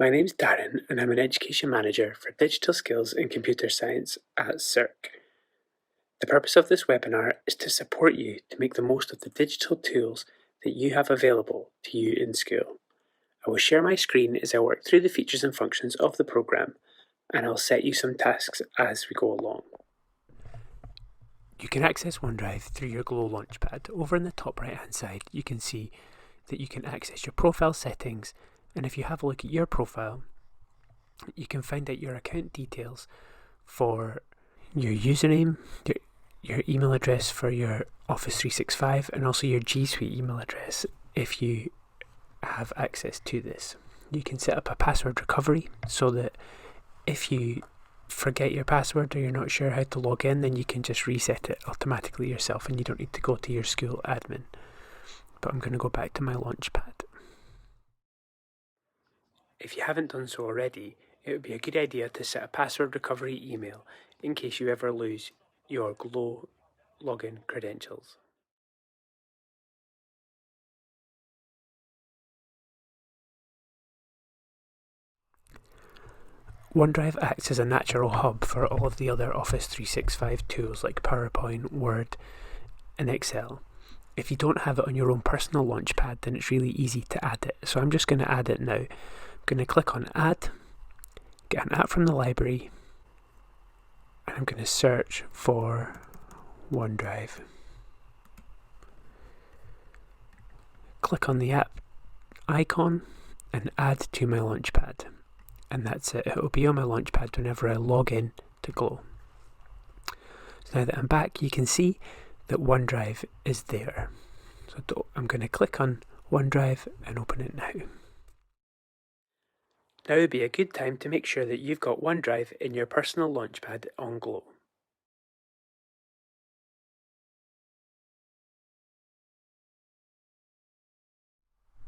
My name's Darren and I'm an Education Manager for Digital Skills and Computer Science at CIRC. The purpose of this webinar is to support you to make the most of the digital tools that you have available to you in school. I will share my screen as I work through the features and functions of the programme, and I'll set you some tasks as we go along. You can access OneDrive through your Glow Launchpad. Over in the top right hand side you can see that you can access your profile settings, and if you have a look at your profile you can find out your account details for your username, your email address for your Office 365 and also your G Suite email address if you have access to this. You can set up a password recovery so that if you forget your password or you're not sure how to log in, then you can just reset it automatically yourself and you don't need to go to your school admin. But I'm going to go back to my Launchpad. If you haven't done so already, it would be a good idea to set a password recovery email in case you ever lose your Glow login credentials. OneDrive acts as a natural hub for all of the other Office 365 tools like PowerPoint, Word and Excel. If you don't have it on your own personal Launchpad, then it's really easy to add it. So I'm just going to add it now. I'm going to click on Add, get an app from the library, and I'm going to search for OneDrive. Click on the app icon and add to my Launchpad. And that's it. It will be on my Launchpad whenever I log in to Glow. So now that I'm back, you can see that OneDrive is there. So I'm going to click on OneDrive and open it now. Now would be a good time to make sure that you've got OneDrive in your personal Launchpad on Glow.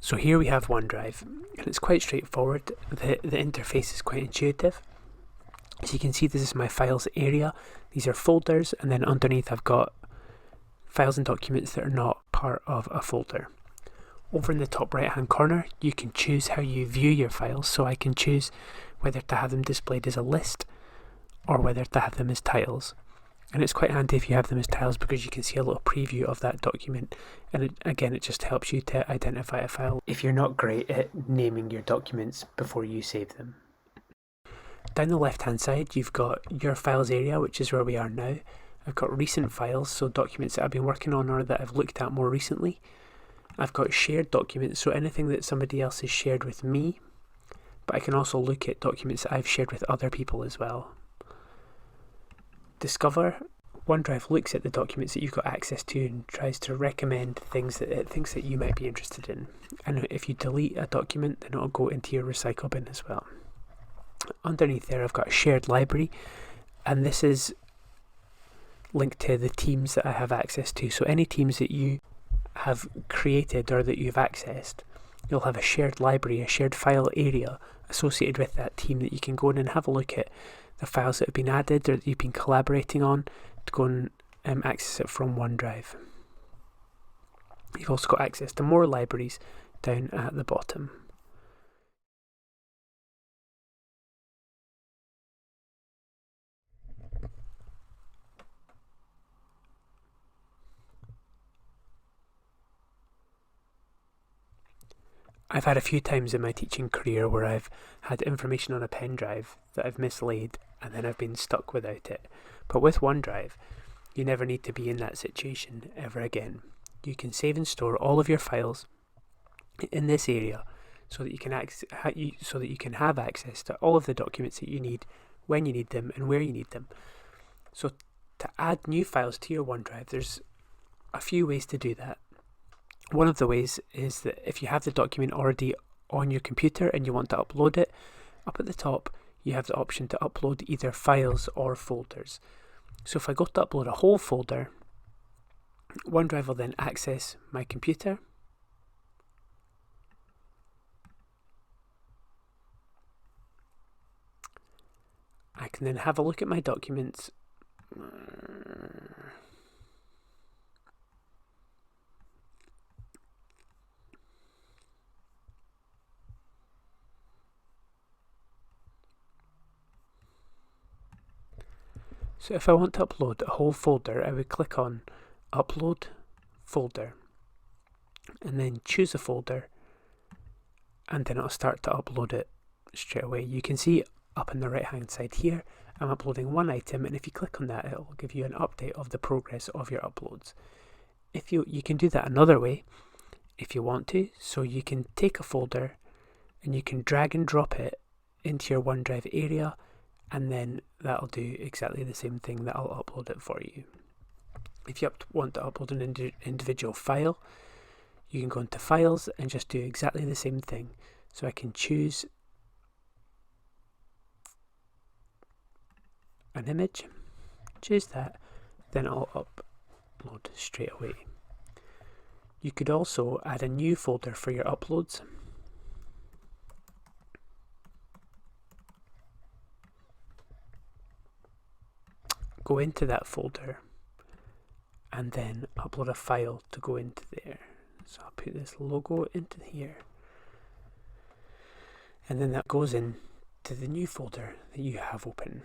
So here we have OneDrive, and it's quite straightforward. The interface is quite intuitive. As you can see, this is my files area. These are folders, and then underneath I've got files and documents that are not part of a folder. Over in the top right hand corner you can choose how you view your files, so I can choose whether to have them displayed as a list or whether to have them as tiles. And it's quite handy if you have them as tiles because you can see a little preview of that document, and it just helps you to identify a file if you're not great at naming your documents before you save them. Down the left hand side you've got your files area, which is where we are now. I've got recent files, so documents that I've been working on or that I've looked at more recently. I've got shared documents, so anything that somebody else has shared with me, but I can also look at documents that I've shared with other people as well. Discover. OneDrive looks at the documents that you've got access to and tries to recommend things that it thinks that you might be interested in. And if you delete a document, then it'll go into your recycle bin as well. Underneath there I've got a shared library, and this is linked to the teams that I have access to. So any teams that you have created or that you've accessed, you'll have a shared library, a shared file area associated with that team that you can go in and have a look at the files that have been added or that you've been collaborating on, to go and access it from OneDrive. You've also got access to more libraries down at the bottom. I've had a few times in my teaching career where I've had information on a pen drive that I've mislaid and then I've been stuck without it. But with OneDrive, you never need to be in that situation ever again. You can save and store all of your files in this area so that you can have access to all of the documents that you need when you need them and where you need them. So to add new files to your OneDrive, there's a few ways to do that. One of the ways is that if you have the document already on your computer and you want to upload it, up at the top you have the option to upload either files or folders. So if I go to upload a whole folder, OneDrive will then access my computer. I can then have a look at my documents. So if I want to upload a whole folder, I would click on Upload Folder and then choose a folder, and then it'll start to upload it straight away. You can see up on the right hand side here, I'm uploading one item, and if you click on that, it will give you an update of the progress of your uploads. If you can do that another way if you want to. So you can take a folder and you can drag and drop it into your OneDrive area, and then that'll do exactly the same thing. That'll upload it for you. If you want to upload an individual file, you can go into Files and just do exactly the same thing. So I can choose an image, choose that, then it'll upload straight away. You could also add a new folder for your uploads. Go into that folder and then upload a file to go into there. So I'll put this logo into here, and then that goes into the new folder that you have open.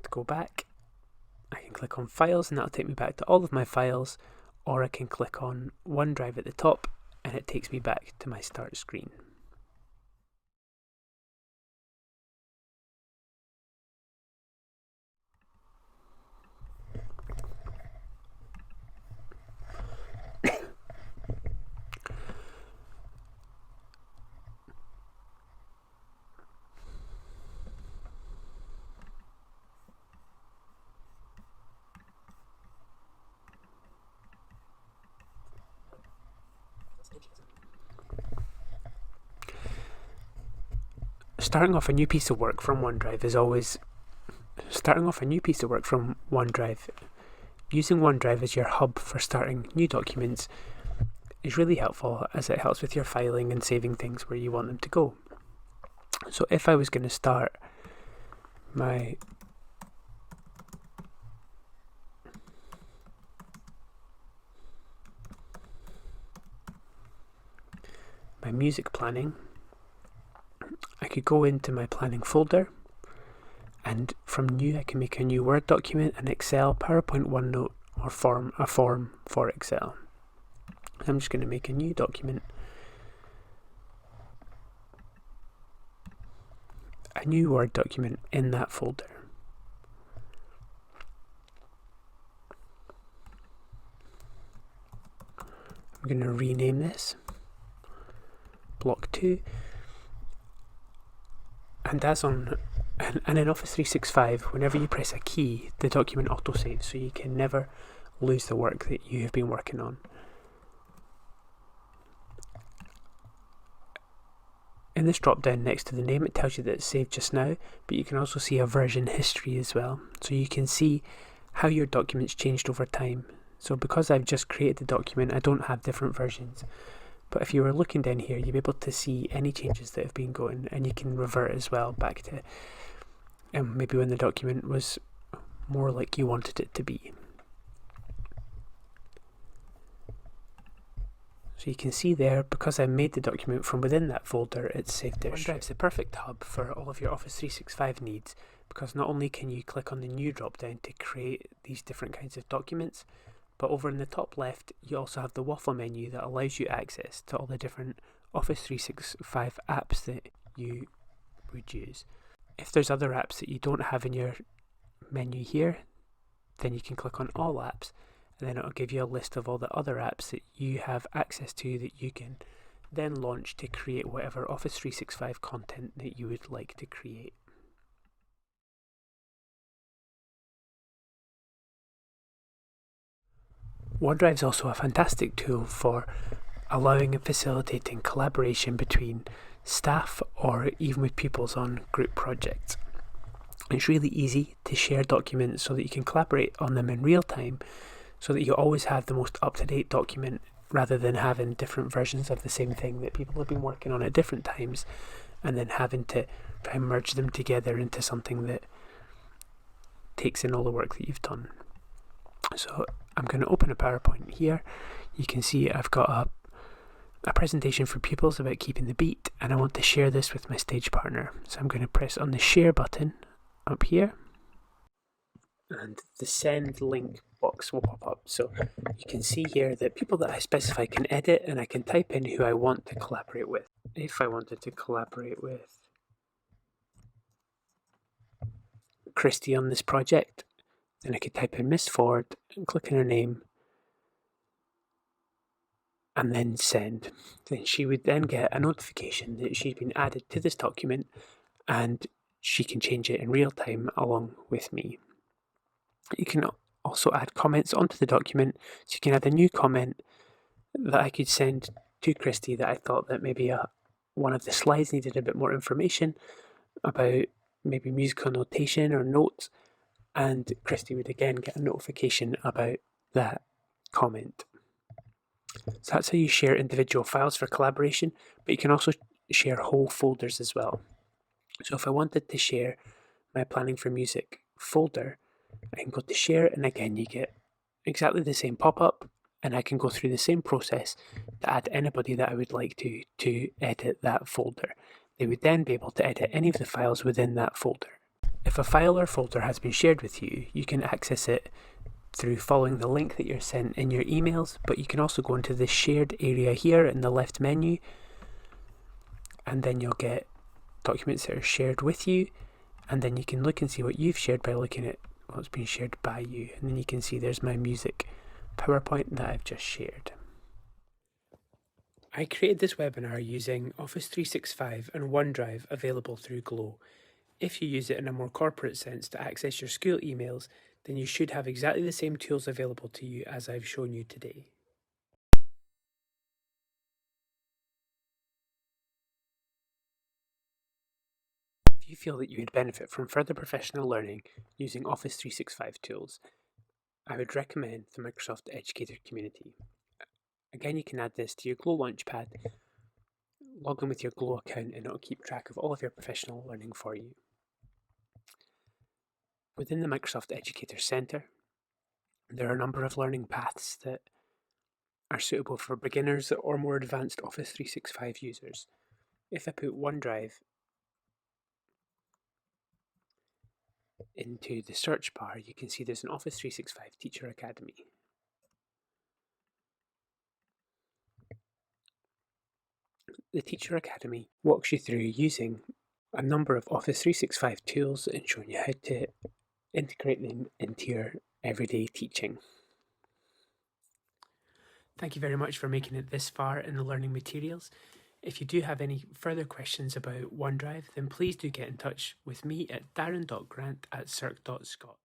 To go back, I can click on Files and that'll take me back to all of my files, or I can click on OneDrive at the top and it takes me back to my start screen. Starting off a new piece of work from OneDrive is always Using OneDrive as your hub for starting new documents is really helpful, as it helps with your filing and saving things where you want them to go. So if I was going to start my music planning, I could go into my planning folder, and from new I can make a new Word document, an Excel, PowerPoint, OneNote, or a form for Excel. I'm just going to make a new document, a new Word document in that folder. I'm going to rename this Block 2. And in Office 365, whenever you press a key, the document autosaves, so you can never lose the work that you have been working on. In this drop down next to the name, it tells you that it's saved just now, but you can also see a version history as well. So you can see how your document's changed over time. So because I've just created the document, I don't have different versions. But if you were looking down here, you'll be able to see any changes that have been going, and you can revert as well back to maybe when the document was more like you wanted it to be. So you can see there, because I made the document from within that folder, it's saved there. OneDrive's the perfect hub for all of your Office 365 needs, because not only can you click on the new drop down to create these different kinds of documents, but over in the top left, you also have the waffle menu that allows you access to all the different Office 365 apps that you would use. If there's other apps that you don't have in your menu here, then you can click on All Apps, and then it'll give you a list of all the other apps that you have access to that you can then launch to create whatever Office 365 content that you would like to create. OneDrive is also a fantastic tool for allowing and facilitating collaboration between staff or even with pupils on group projects. It's really easy to share documents so that you can collaborate on them in real time, so that you always have the most up-to-date document rather than having different versions of the same thing that people have been working on at different times and then having to try and merge them together into something that takes in all the work that you've done. So I'm going to open a PowerPoint here. You can see I've got a presentation for pupils about keeping the beat, and I want to share this with my stage partner. So I'm going to press on the share button up here. and the send link box will pop up. So you can see here that people that I specify can edit, and I can type in who I want to collaborate with. If I wanted to collaborate with Christy on this project, then I could type in Miss Ford and click on her name and then send. Then she would then get a notification that she's been added to this document, and she can change it in real time along with me. You can also add comments onto the document, so you can add a new comment that I could send to Christy that I thought that maybe one of the slides needed a bit more information about maybe musical notation or notes, and Christy would again get a notification about that comment. So that's how you share individual files for collaboration, but you can also share whole folders as well. So if I wanted to share my Planning for Music folder, I can go to share, and again you get exactly the same pop-up, and I can go through the same process to add anybody that I would like to edit that folder. They would then be able to edit any of the files within that folder. If a file or folder has been shared with you, you can access it through following the link that you're sent in your emails, but you can also go into the shared area here in the left menu, and then you'll get documents that are shared with you, and then you can look and see what you've shared by looking at what's been shared by you, and then you can see there's my music PowerPoint that I've just shared. I created this webinar using Office 365 and OneDrive available through Glow. If you use it in a more corporate sense to access your school emails, then you should have exactly the same tools available to you as I've shown you today. If you feel that you would benefit from further professional learning using Office 365 tools, I would recommend the Microsoft Educator Community. Again, you can add this to your Glow Launchpad, log in with your Glow account, and it will keep track of all of your professional learning for you. Within the Microsoft Educator Centre, there are a number of learning paths that are suitable for beginners or more advanced Office 365 users. If I put OneDrive into the search bar, you can see there's an Office 365 Teacher Academy. The Teacher Academy walks you through using a number of Office 365 tools and showing you how to integrate them into your everyday teaching. Thank you very much for making it this far in the learning materials. If you do have any further questions about OneDrive, then please do get in touch with me at darren.grant@circ.scot.